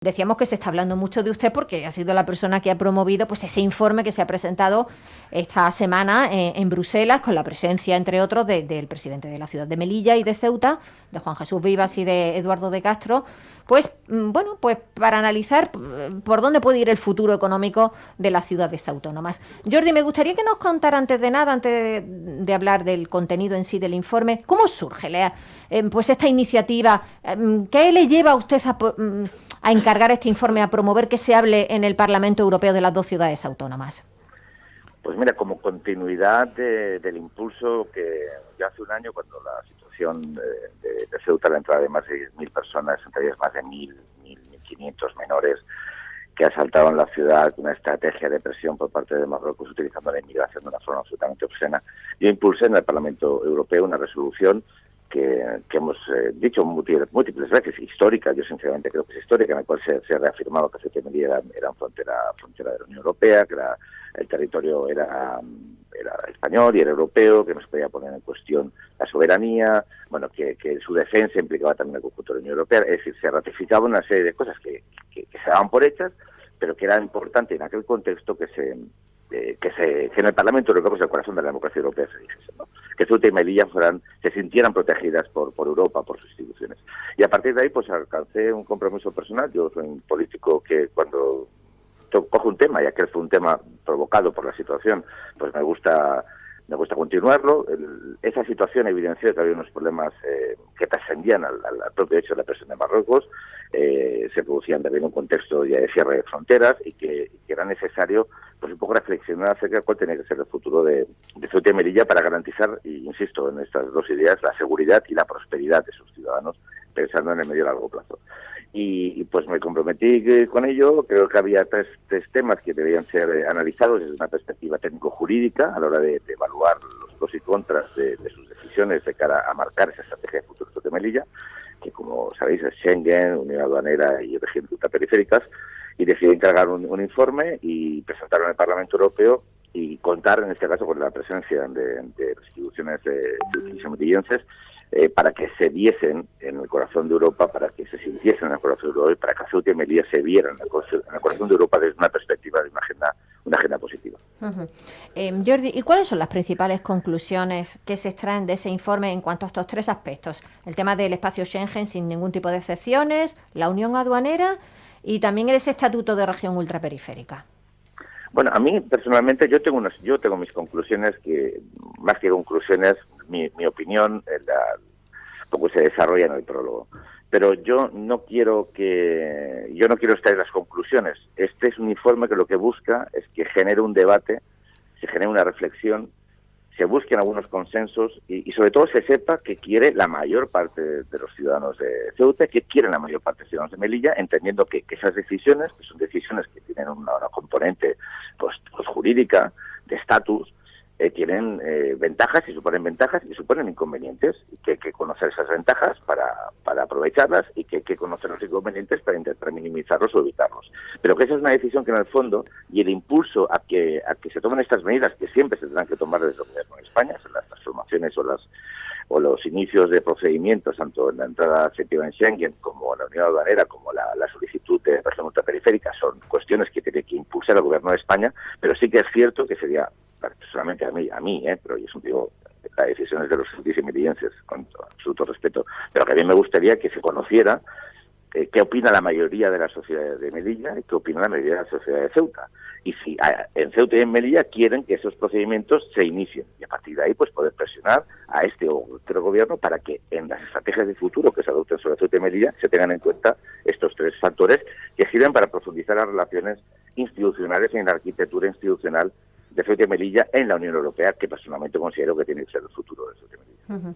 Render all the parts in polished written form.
Decíamos que se está hablando mucho de usted porque ha sido la persona que ha promovido pues ese informe que se ha presentado esta semana en Bruselas, con la presencia, entre otros, del presidente de la ciudad de Melilla y de Ceuta, de Juan Jesús Vivas y de Eduardo de Castro, pues bueno, pues para analizar por dónde puede ir el futuro económico de las ciudades autónomas. Jordi, me gustaría que nos contara antes de nada, antes de hablar del contenido en sí del informe, ¿cómo surge pues esta iniciativa? ¿Qué le lleva a usted a encargar este informe, a promover que se hable en el Parlamento Europeo de las dos ciudades autónomas? Pues mira, como continuidad del impulso que ya hace un año, cuando la situación de Ceuta, la entrada de más de 10.000 personas, entre ellas más de 1.500 menores, que asaltaron la ciudad, una estrategia de presión por parte de Marruecos utilizando la inmigración de una forma absolutamente obscena. Yo impulsé en el Parlamento Europeo una resolución que hemos dicho múltiples veces, histórica. Yo sinceramente creo que es histórica, en la cual se ha reafirmado que Ceuta y Melilla eran frontera de la Unión Europea, que el territorio era español y era europeo, que no se podía poner en cuestión la soberanía, bueno, que su defensa implicaba también el conjunto de la Unión Europea. Es decir, se ratificaba una serie de cosas que se daban por hechas, pero que era importante en aquel contexto que en el Parlamento Europeo, pues el corazón de la democracia europea, se dijese, ¿no? Que Ceuta y Melilla se sintieran protegidas por Europa, por sus instituciones. Y a partir de ahí, pues alcancé un compromiso personal. Yo soy un político que cuando cojo un tema, ya que fue un tema provocado por la situación, pues me gusta continuarlo. Esa situación evidenció que había unos problemas que trascendían al propio hecho de la presión de Marruecos, se producían también en un contexto ya de cierre de fronteras y que era necesario pues un poco reflexionar acerca de cuál tenía que ser el futuro de Ceuta y Melilla para garantizar, y insisto en estas dos ideas, la seguridad y la prosperidad de sus ciudadanos, pensando en el medio y largo plazo. Y pues me comprometí con ello. Creo que había tres temas que debían ser analizados desde una perspectiva técnico-jurídica a la hora de evaluar los pros y contras de sus decisiones de cara a marcar esa estrategia de futuro de Melilla, que como sabéis es Schengen, Unión Aduanera y región periféricas, y decidí encargar un informe y presentarlo en el Parlamento Europeo y contar en este caso con la presencia de las instituciones melillenses, para que se viesen en el corazón de Europa, para que se sintiesen en el corazón de Europa y para que Ceuta y Melilla se vieran en el corazón de Europa desde una perspectiva de una agenda positiva. Jordi, ¿y cuáles son las principales conclusiones que se extraen de ese informe en cuanto a estos tres aspectos? El tema del espacio Schengen sin ningún tipo de excepciones, la unión aduanera y también ese estatuto de región ultraperiférica. Bueno, a mí personalmente yo tengo mis conclusiones, que más que conclusiones, mi opinión poco se desarrolla en el prólogo. Pero yo no quiero extraer las conclusiones. Este es un informe que lo que busca es que genere un debate, se genere una reflexión, se busquen algunos consensos y sobre todo se sepa qué quiere la mayor parte de los ciudadanos de Ceuta, qué quieren la mayor parte de los ciudadanos de Melilla, entendiendo que esas decisiones, que son decisiones que tienen una componente pues jurídica, de estatus, tienen ventajas y suponen inconvenientes, y que hay que conocer esas ventajas para aprovecharlas, y que hay que conocer los inconvenientes para intentar minimizarlos o evitarlos. Pero que esa es una decisión que en el fondo, y el impulso a que se tomen estas medidas, que siempre se tendrán que tomar desde el gobierno de España, son las transformaciones o los inicios de procedimientos, tanto en la entrada efectiva en Schengen como en la Unión Aduanera, como la solicitud de región ultraperiférica, son cuestiones que tiene que impulsar el gobierno de España, pero sí que es cierto que sería, personalmente a mí, pero yo digo, las decisiones de los ceutíes y melillenses, con absoluto respeto, pero que a mí me gustaría que se conociera qué opina la mayoría de la sociedad de Melilla y qué opina la mayoría de la sociedad de Ceuta. Y si en Ceuta y en Melilla quieren que esos procedimientos se inicien, y a partir de ahí pues poder presionar a este o otro gobierno para que en las estrategias de futuro que se adopten sobre Ceuta y Melilla se tengan en cuenta estos tres factores que sirven para profundizar las relaciones institucionales y en la arquitectura institucional de Ceuta y Melilla en la Unión Europea, que personalmente considero que tiene que ser el futuro de Ceuta y Melilla.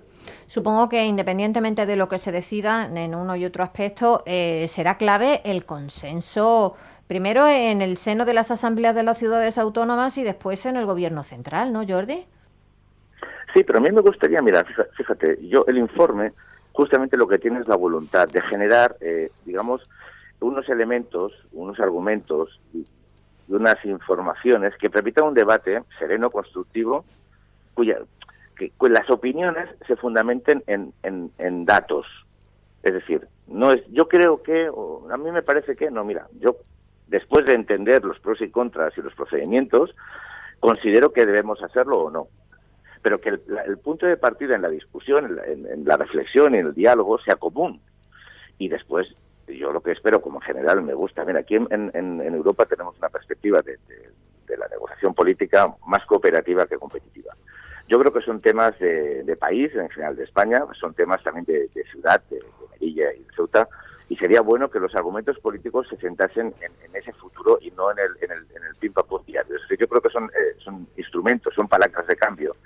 Supongo que independientemente de lo que se decida en uno y otro aspecto, será clave el consenso, primero en el seno de las asambleas de las ciudades autónomas y después en el gobierno central, ¿no, Jordi? Sí, pero a mí me gustaría, mira, fíjate, el informe justamente lo que tiene es la voluntad de generar, digamos, unos elementos, unos argumentos y unas informaciones que permitan un debate sereno, constructivo, que las opiniones se fundamenten en datos, Es decir, no es. Yo creo que, o a mí me parece que no. Mira, yo después de entender los pros y contras y los procedimientos, considero que debemos hacerlo o no. Pero que el punto de partida en la discusión, en la reflexión y en el diálogo sea común. Y después, yo lo que espero, como en general me gusta, mira, aquí en Europa tenemos una perspectiva de la negociación política más cooperativa que competitiva. Yo creo que son temas de país, en general de España, son temas también de ciudad, de Melilla y de Ceuta, y sería bueno que los argumentos políticos se sentasen en ese futuro y no en el pim-pam-pum diario. Es decir, yo creo que son instrumentos, son palancas de cambio,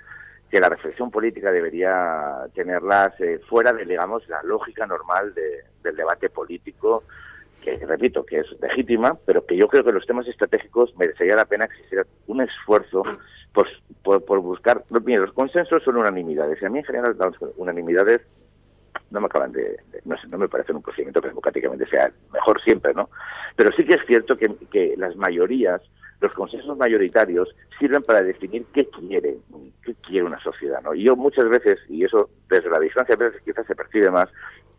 que la reflexión política debería tenerlas fuera de, digamos, la lógica normal del debate político, que repito, que es legítima, pero que yo creo que los temas estratégicos merecería la pena que se hiciera un esfuerzo por buscar. Mira, los consensos son unanimidades, y a mí en general las unanimidades no me acaban no me parecen un procedimiento que democráticamente sea el mejor siempre, ¿no? Pero sí que es cierto que las mayorías, los consensos mayoritarios, sirven para definir qué quiere una sociedad, ¿no? Y yo muchas veces, y eso desde la distancia a veces quizás se percibe más,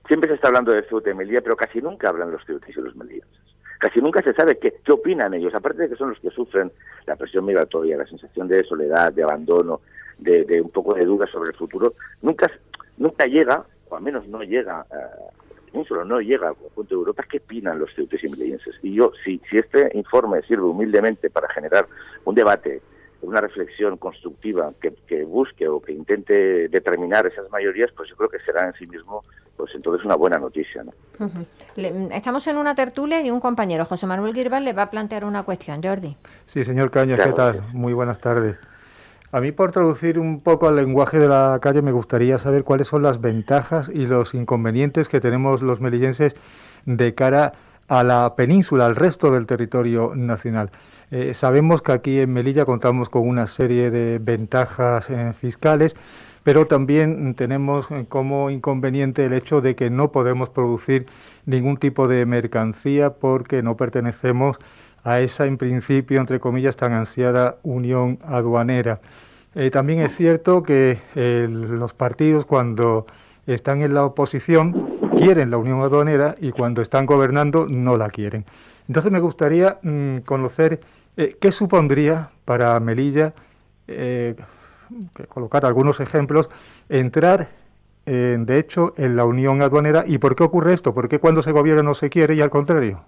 siempre se está hablando de Ceuta y Melilla, pero casi nunca hablan los ceutíes y los melillenses. Casi nunca se sabe qué opinan ellos, aparte de que son los que sufren la presión migratoria, la sensación de soledad, de abandono, de un poco de duda sobre el futuro. Nunca llega, o al menos no llega no llega al conjunto de Europa, ¿qué opinan los ceutíes y melillenses? Y yo, si este informe sirve humildemente para generar un debate, una reflexión constructiva que busque o que intente determinar esas mayorías, pues yo creo que será en sí mismo, pues entonces una buena noticia, ¿no? Uh-huh. Estamos en una tertulia y un compañero, José Manuel Girbal, le va a plantear una cuestión. Jordi. Sí, señor Cañas, claro, ¿qué tal? Muy buenas tardes. A mí, por traducir un poco al lenguaje de la calle, me gustaría saber cuáles son las ventajas y los inconvenientes que tenemos los melillenses de cara a la península, al resto del territorio nacional. Sabemos que aquí en Melilla contamos con una serie de ventajas fiscales, pero también tenemos como inconveniente el hecho de que no podemos producir ningún tipo de mercancía porque no pertenecemos a esa, en principio, entre comillas, tan ansiada unión aduanera. También es cierto que los partidos, cuando están en la oposición, quieren la unión aduanera y cuando están gobernando no la quieren. Entonces me gustaría conocer qué supondría para Melilla, colocar algunos ejemplos, entrar de hecho en la unión aduanera. ¿Y por qué ocurre esto? ¿Por qué cuando se gobierna no se quiere y al contrario?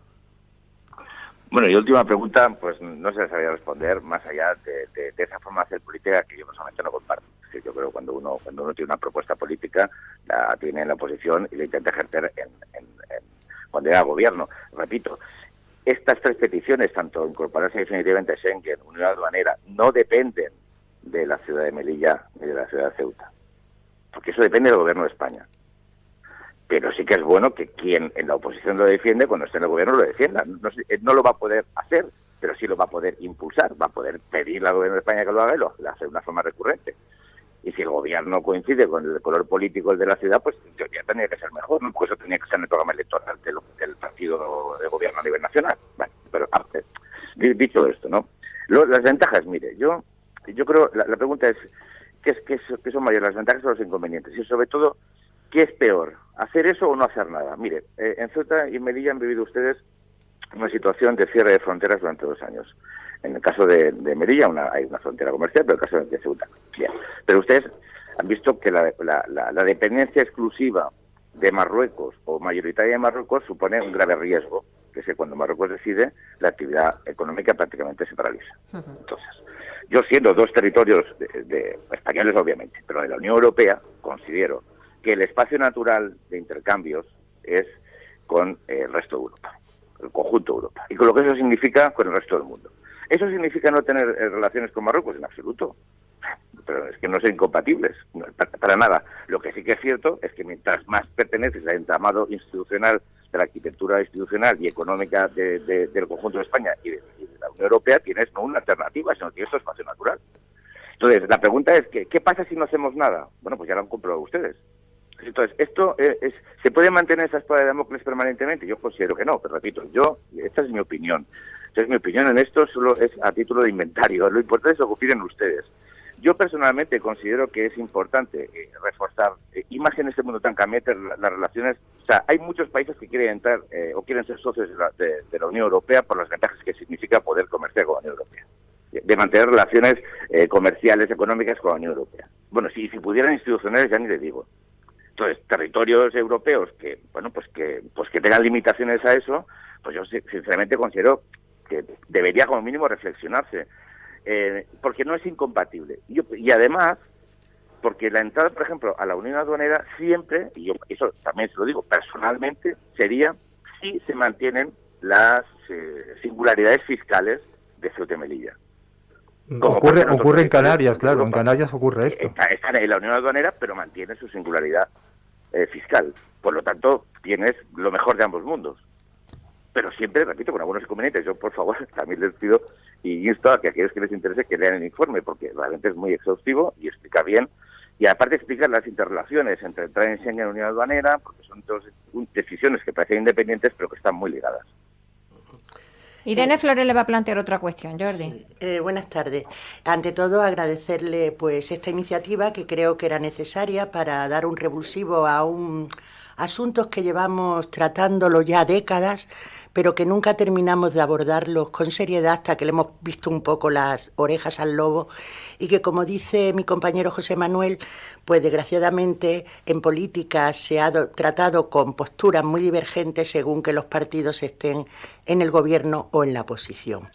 Bueno, y última pregunta, pues no se la sabía responder, más allá de esa forma de hacer política que yo personalmente no comparto. Es que yo creo que cuando uno tiene una propuesta política, la tiene en la oposición y la intenta ejercer cuando era gobierno. Repito, estas tres peticiones, tanto incorporarse definitivamente a Schengen, unión aduanera, no dependen de la ciudad de Melilla ni de la ciudad de Ceuta, porque eso depende del gobierno de España. Pero sí que es bueno que quien en la oposición lo defiende, cuando esté en el gobierno lo defienda. No lo va a poder hacer, pero sí lo va a poder impulsar, va a poder pedirle al gobierno de España que lo haga y lo hace de una forma recurrente. Y si el gobierno coincide con el color político de la ciudad, pues en teoría tendría que ser mejor, ¿no? Porque eso tenía que ser en el programa electoral del partido de gobierno a nivel nacional. Vale, pero dicho esto, ¿no? Las ventajas, mire, yo creo, la pregunta es, ¿qué son mayores, las ventajas o los inconvenientes? Y sobre todo, ¿qué es peor? ¿Hacer eso o no hacer nada? Mire, en Ceuta y en Melilla han vivido ustedes una situación de cierre de fronteras durante 2 años. En el caso de Melilla hay una frontera comercial, pero en el caso de Ceuta, sí. Pero ustedes han visto que la dependencia exclusiva de Marruecos o mayoritaria de Marruecos supone un grave riesgo, que es que cuando Marruecos decide, la actividad económica prácticamente se paraliza. Uh-huh. Entonces, yo siendo 2 territorios de españoles, obviamente, pero de la Unión Europea, considero que el espacio natural de intercambios es con el resto de Europa, el conjunto de Europa, y con lo que eso significa con el resto del mundo. ¿Eso significa no tener relaciones con Marruecos? En absoluto. Pero es que no son incompatibles, no, para nada. Lo que sí que es cierto es que mientras más perteneces al entramado institucional, de la arquitectura institucional y económica del conjunto de España y de la Unión Europea, tienes no una alternativa, sino tienes tu espacio natural. Entonces, la pregunta es, ¿qué pasa si no hacemos nada? Bueno, pues ya lo han comprobado ustedes. Entonces, ¿esto se puede mantener esa espada de Damocles permanentemente? Yo considero que no, pero repito, esta es mi opinión. Entonces, mi opinión en esto solo es a título de inventario. Lo importante es lo que opinen ustedes. Yo personalmente considero que es importante reforzar, y más en este mundo tan cambiante, las relaciones. O sea, hay muchos países que quieren entrar o quieren ser socios de la Unión Europea por las ventajas que significa poder comerciar con la Unión Europea, de mantener relaciones comerciales, económicas con la Unión Europea. Bueno, si pudieran institucionales ya ni les digo. Entonces, territorios europeos que, bueno, pues que tengan limitaciones a eso, pues yo sinceramente considero que debería como mínimo reflexionarse, porque no es incompatible. Y además, porque la entrada, por ejemplo, a la Unión Aduanera siempre, y yo eso también se lo digo personalmente, sería si se mantienen las singularidades fiscales de Ceuta y Melilla. Ocurre en Canarias, claro, en Canarias ocurre esto. Está en la Unión Aduanera, pero mantiene su singularidad fiscal. Por lo tanto, tienes lo mejor de ambos mundos. Pero siempre, repito, con algunos inconvenientes. Yo, por favor, también les pido y insto a que aquellos que les interese que lean el informe, porque realmente es muy exhaustivo y explica bien. Y aparte explica las interrelaciones entre entrar en Schengen y la Unión Aduanera, porque son dos decisiones que parecen independientes, pero que están muy ligadas. Irene Flores le va a plantear otra cuestión, Jordi. Sí. Buenas tardes. Ante todo, agradecerle pues esta iniciativa que creo que era necesaria para dar un revulsivo a asuntos que llevamos tratándolo ya décadas, pero que nunca terminamos de abordarlos con seriedad hasta que le hemos visto un poco las orejas al lobo y que, como dice mi compañero José Manuel, pues desgraciadamente en política se ha tratado con posturas muy divergentes según que los partidos estén en el gobierno o en la oposición.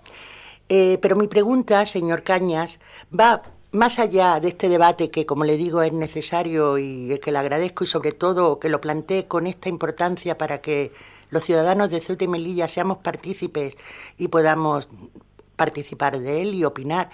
Pero mi pregunta, señor Cañas, va más allá de este debate que, como le digo, es necesario y que le agradezco y sobre todo que lo plantee con esta importancia para que los ciudadanos de Ceuta y Melilla seamos partícipes y podamos participar de él y opinar.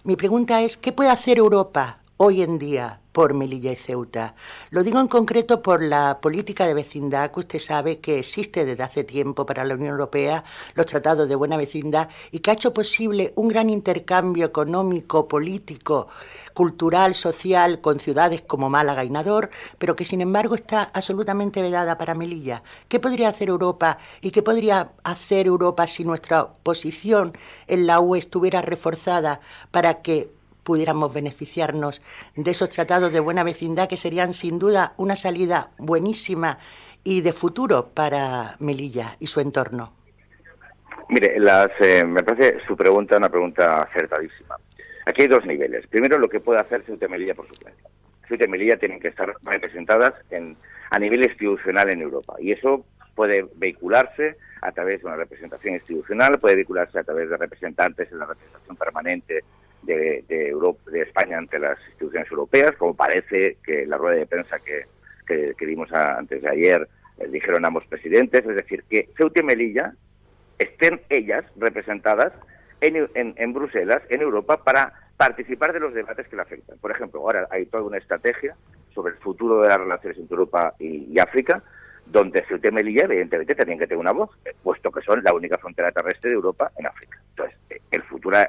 Mi pregunta es, ¿qué puede hacer Europa hoy en día por Melilla y Ceuta? Lo digo en concreto por la política de vecindad que usted sabe que existe desde hace tiempo para la Unión Europea, los tratados de buena vecindad, y que ha hecho posible un gran intercambio económico, político, cultural, social, con ciudades como Málaga y Nador, pero que sin embargo está absolutamente vedada para Melilla. ¿Qué podría hacer Europa y qué podría hacer Europa si nuestra posición en la UE estuviera reforzada para que pudiéramos beneficiarnos de esos tratados de buena vecindad que serían sin duda una salida buenísima y de futuro para Melilla y su entorno? Mire, me parece su pregunta una pregunta acertadísima. Aquí hay dos niveles. Primero, lo que puede hacer Ceuta y Melilla por su cuenta. Ceuta y Melilla tienen que estar representadas a nivel institucional en Europa. Y eso puede vehicularse a través de una representación institucional, puede vehicularse a través de representantes en la representación permanente de España ante las instituciones europeas, como parece que la rueda de prensa que dimos antes de ayer dijeron ambos presidentes. Es decir, que Ceuta y Melilla estén ellas representadas en Bruselas, en Europa, para participar de los debates que le afectan. Por ejemplo, ahora hay toda una estrategia sobre el futuro de las relaciones entre Europa y África, donde Ceuta y Melilla, evidentemente, tenían que tener una voz, puesto que son la única frontera terrestre de Europa en África. Entonces,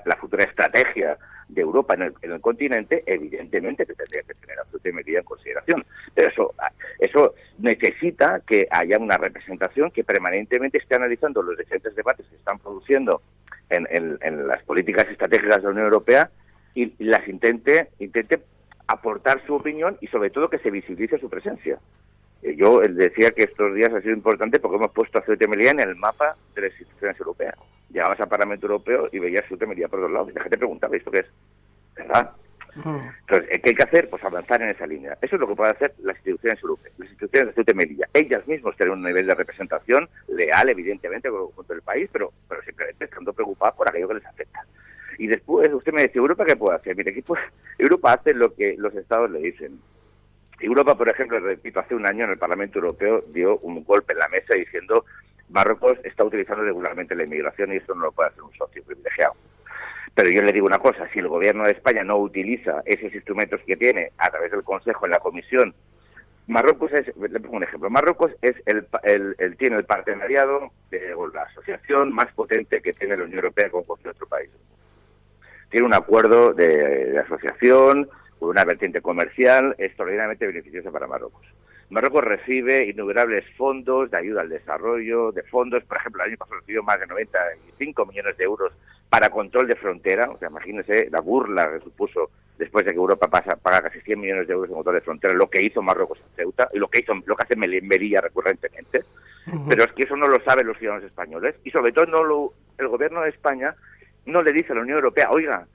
la futura estrategia de Europa en el continente, evidentemente, que tendría que tener a Ceuta y Melilla en consideración. Pero eso necesita que haya una representación que permanentemente esté analizando los diferentes debates que están produciendo en las políticas estratégicas de la Unión Europea y las intente aportar su opinión y, sobre todo, que se visibilice su presencia. Yo decía que estos días ha sido importante porque hemos puesto a Ceuta y Melilla en el mapa de las instituciones europeas. Llegabas al Parlamento Europeo y veías Ceuta y Melilla por dos lados y la gente preguntaba, ¿esto qué es? ¿Verdad? Entonces, ¿qué hay que haer? Pues avanzar en esa línea. Eso es lo que pueden hacer las instituciones europeas, las instituciones de Ceuta y Melilla. Ellas mismas tienen un nivel de representación leal, evidentemente, con el conjunto del país, pero simplemente estando preocupadas por aquello que les afecta. Y después, usted me dice, ¿Europa qué puede hacer? Mire, aquí pues, Europa hace lo que los Estados le dicen. Europa, por ejemplo, repito, hace un año en el Parlamento Europeo dio un golpe en la mesa diciendo Marruecos está utilizando regularmente la inmigración y esto no lo puede hacer un socio privilegiado. Pero yo le digo una cosa, si el gobierno de España no utiliza esos instrumentos que tiene a través del Consejo en la Comisión, Marruecos le pongo un ejemplo, Marruecos es tiene el partenariado o la asociación más potente que tiene la Unión Europea con cualquier otro país. Tiene un acuerdo de asociación con una vertiente comercial extraordinariamente beneficiosa para Marruecos. Marruecos recibe innumerables fondos de ayuda al desarrollo, de fondos, por ejemplo, el año pasado recibió más de 95 millones de euros para control de frontera. O sea, imagínense la burla que supuso después de que Europa paga casi 100 millones de euros en control de frontera, lo que hizo Marruecos en Ceuta y lo que hace Melilla recurrentemente. Pero es que eso no lo saben los ciudadanos españoles y sobre todo el gobierno de España no le dice a la Unión Europea, oiga,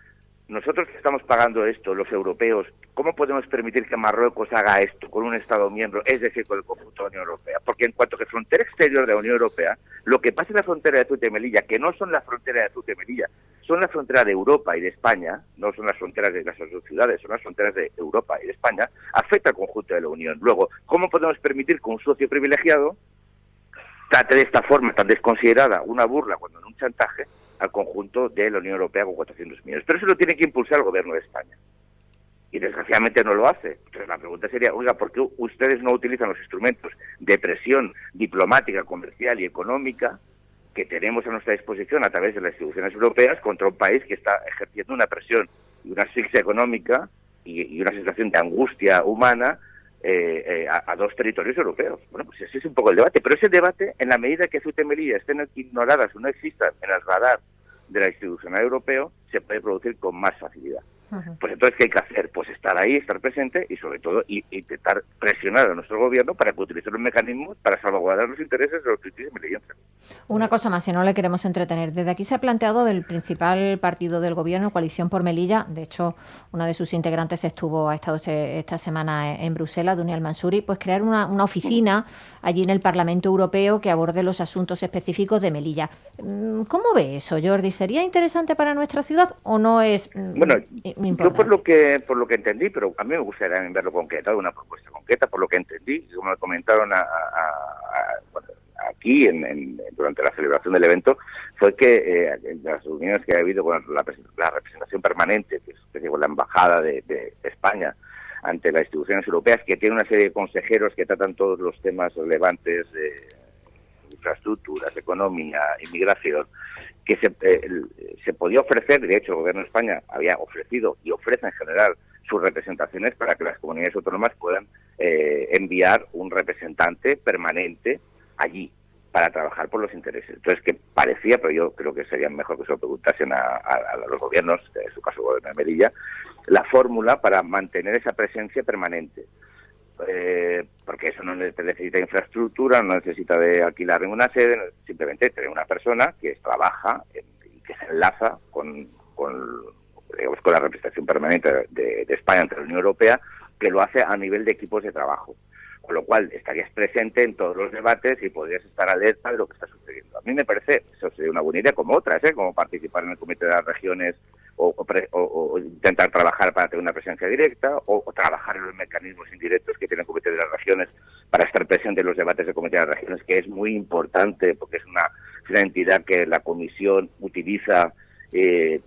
nosotros que estamos pagando esto, los europeos, ¿cómo podemos permitir que Marruecos haga esto con un Estado miembro, es decir, con el conjunto de la Unión Europea? Porque en cuanto que frontera exterior de la Unión Europea, lo que pasa en la frontera de Ceuta y Melilla, que no son la frontera de Ceuta y Melilla, son la frontera de Europa y de España, no son las fronteras de las dos ciudades, son las fronteras de Europa y de España, afecta al conjunto de la Unión. Luego, ¿cómo podemos permitir que un socio privilegiado trate de esta forma tan desconsiderada una burla, cuando no un chantaje, al conjunto de la Unión Europea con 400 millones? Pero eso lo tiene que impulsar el gobierno de España. Y desgraciadamente no lo hace. Entonces la pregunta sería, oiga, ¿por qué ustedes no utilizan los instrumentos de presión diplomática, comercial y económica que tenemos a nuestra disposición a través de las instituciones europeas contra un país que está ejerciendo una presión y una asfixia económica y una situación de angustia humana a dos territorios europeos? Bueno, pues ese es un poco el debate, pero ese debate, en la medida que Ceuta y Melilla estén ignoradas o no existan en el radar de la institucional europeo, se puede producir con más facilidad. Pues entonces, ¿qué hay que hacer? Pues estar ahí, estar presente y sobre todo intentar presionar a nuestro gobierno para que utilice los mecanismos para salvaguardar los intereses de los ceutíes y melillenses. Una cosa más, si no le queremos entretener. Desde aquí se ha planteado del principal partido del gobierno, Coalición por Melilla. De hecho, una de sus integrantes ha estado esta semana en Bruselas, Dunia Al-Mansuri, pues crear una oficina allí en el Parlamento Europeo que aborde los asuntos específicos de Melilla. ¿Cómo ve eso, Jordi? ¿Sería interesante para nuestra ciudad o no es importante? Yo por lo que entendí, pero a mí me gustaría verlo concretado, una propuesta concreta, por lo que entendí, como me comentaron aquí durante la celebración del evento, fue que en las reuniones que ha habido con la representación permanente, que es la embajada de España ante las instituciones europeas, que tiene una serie de consejeros que tratan todos los temas relevantes de infraestructuras, economía, inmigración, que se podía ofrecer, de hecho el gobierno de España había ofrecido y ofrece en general sus representaciones para que las comunidades autónomas puedan enviar un representante permanente allí para trabajar por los intereses. Entonces, que parecía, pero yo creo que sería mejor que se lo preguntasen a los gobiernos, en su caso el gobierno de Melilla, la fórmula para mantener esa presencia permanente. Porque eso no necesita infraestructura, no necesita de alquilar ninguna sede, simplemente tener una persona que trabaja y que se enlaza con la representación permanente de España ante la Unión Europea, que lo hace a nivel de equipos de trabajo. Con lo cual estarías presente en todos los debates y podrías estar alerta de lo que está sucediendo. A mí me parece, eso sería una buena idea, como otras, como participar en el Comité de las Regiones o intentar trabajar para tener una presencia directa o trabajar en los mecanismos indirectos que tiene el Comité de las Regiones para estar presente en los debates del Comité de las Regiones, que es muy importante porque es una entidad que la Comisión utiliza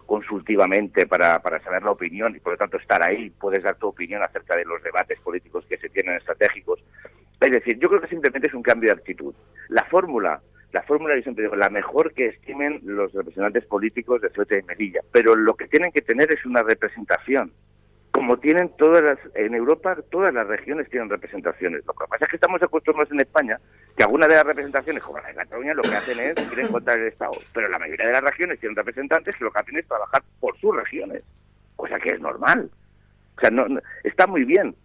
consultivamente para saber la opinión y por lo tanto estar ahí, puedes dar tu opinión acerca de los debates políticos que se tienen estratégicos. Es decir, yo creo que simplemente es un cambio de actitud. La fórmula, yo siempre digo, la mejor que estimen los representantes políticos de Ceuta y Melilla, pero lo que tienen que tener es una representación. Como tienen en Europa, todas las regiones tienen representaciones. Lo que pasa es que estamos acostumbrados en España que algunas de las representaciones, como la de Cataluña, lo que hacen es ir en contra del Estado. Pero la mayoría de las regiones tienen representantes que lo que hacen es trabajar por sus regiones, cosa que es normal. O sea, no está muy bien,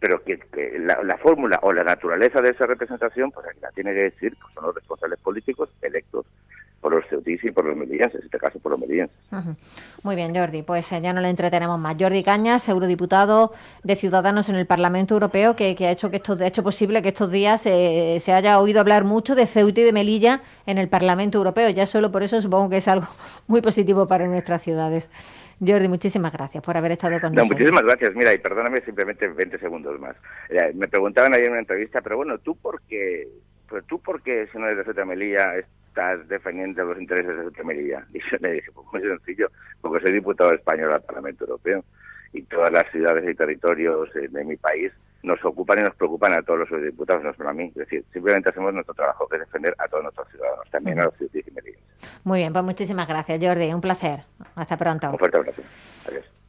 pero que la fórmula o la naturaleza de esa representación, pues aquí la tiene que decir, pues son los responsables políticos electos por los ceutíes y por los melillenses, en este caso por los melillenses. Muy bien, Jordi, pues ya no le entretenemos más. Jordi Cañas, eurodiputado de Ciudadanos en el Parlamento Europeo, que ha hecho posible que estos días se haya oído hablar mucho de Ceuta y de Melilla en el Parlamento Europeo. Ya solo por eso supongo que es algo muy positivo para nuestras ciudades. Jordi, muchísimas gracias por haber estado con nosotros. Muchísimas gracias. Mira, y perdóname simplemente 20 segundos más. Me preguntaban ayer en una entrevista, pero bueno, ¿tú por qué, si no eres de Ceuta y Melilla, estás defendiendo los intereses de Ceuta y Melilla? Y yo le dije, pues muy sencillo, porque soy diputado español al Parlamento Europeo y todas las ciudades y territorios de mi país nos ocupan y nos preocupan a todos los diputados, no solo a mí. Es decir, simplemente hacemos nuestro trabajo, que es defender a todos nuestros ciudadanos, también a los ceutíes y melillenses. Muy bien, pues muchísimas gracias, Jordi. Un placer. Hasta pronto. Un fuerte abrazo. Adiós.